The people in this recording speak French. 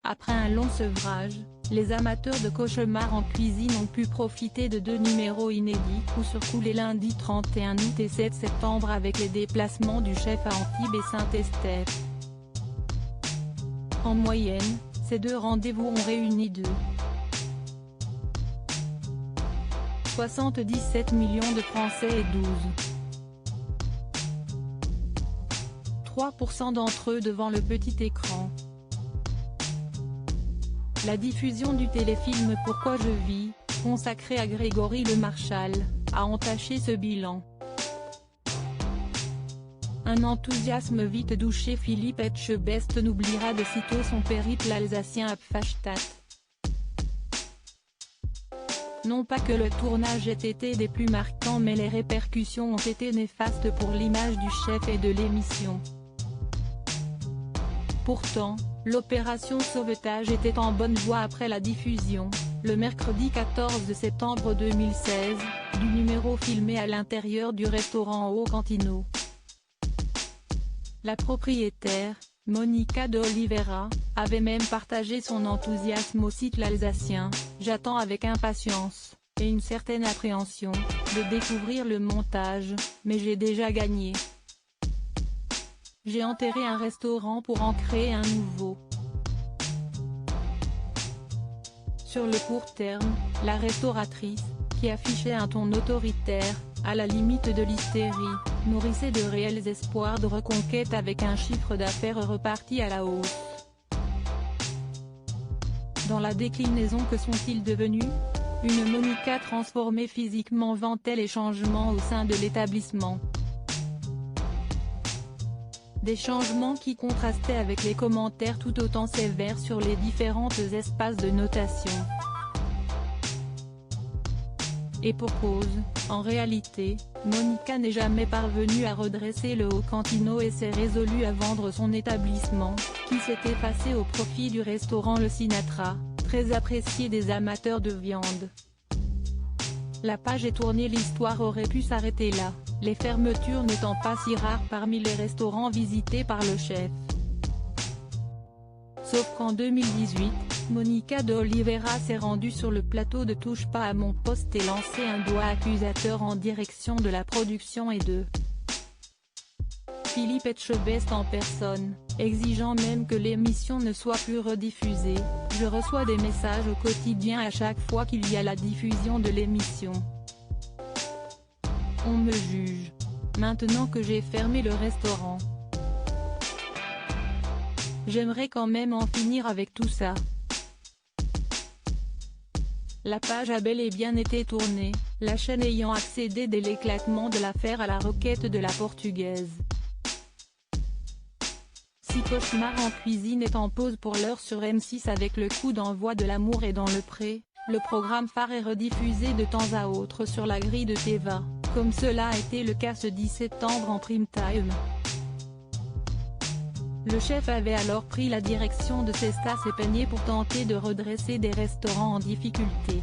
Après un long sevrage, les amateurs de cauchemars en cuisine ont pu profiter de 2 numéros inédits coup sur coup les lundis 31 août et 7 septembre avec les déplacements du chef à Antibes et Saint-Estèphe. En moyenne, ces 2 rendez-vous ont réuni 2,77 millions de Français et 12,3% d'entre eux devant le petit écran. La diffusion du téléfilm Pourquoi je vis, consacré à Grégory Le Marchal, a entaché ce bilan. Un enthousiasme vite douché. Philippe Etchebest n'oubliera de sitôt son périple alsacien à Pfastatt. Non pas que le tournage ait été des plus marquants, mais les répercussions ont été néfastes pour l'image du chef et de l'émission. Pourtant, l'opération sauvetage était en bonne voie après la diffusion, le mercredi 14 septembre 2016, du numéro filmé à l'intérieur du restaurant Au Cantino. La propriétaire, Monica de Oliveira, avait même partagé son enthousiasme au site l'Alsacien. J'attends avec impatience, et une certaine appréhension, de découvrir le montage, mais j'ai déjà gagné. J'ai enterré un restaurant pour en créer un nouveau. Sur le court terme, la restauratrice, qui affichait un ton autoritaire, à la limite de l'hystérie, nourrissait de réels espoirs de reconquête avec un chiffre d'affaires reparti à la hausse. Dans la déclinaison, que sont-ils devenus? Une Monica transformée physiquement vantait les changements au sein de l'établissement. Des changements qui contrastaient avec les commentaires tout autant sévères sur les différents espaces de notation. Et pour cause, en réalité, Monica n'est jamais parvenue à redresser le Au Cantino et s'est résolue à vendre son établissement, qui s'est effacé au profit du restaurant Le Sinatra, très apprécié des amateurs de viande. La page est tournée. L'histoire aurait pu s'arrêter là, les fermetures n'étant pas si rares parmi les restaurants visités par le chef. Sauf qu'en 2018, Monica de Oliveira s'est rendue sur le plateau de Touche pas à mon poste et lancé un doigt accusateur en direction de la production et de Philippe Etchebest en personne, exigeant même que l'émission ne soit plus rediffusée. Je reçois des messages au quotidien à chaque fois qu'il y a la diffusion de l'émission. On me juge. Maintenant que j'ai fermé le restaurant. J'aimerais quand même en finir avec tout ça. La page a bel et bien été tournée, la chaîne ayant accédé dès l'éclatement de l'affaire à la requête de la Portugaise. Si Cauchemar en cuisine est en pause pour l'heure sur M6 avec le coup d'envoi de L'amour est dans le pré, le programme phare est rediffusé de temps à autre sur la grille de Téva, comme cela a été le cas ce 10 septembre en prime time. Le chef avait alors pris la direction de Cestas et Peigné pour tenter de redresser des restaurants en difficulté.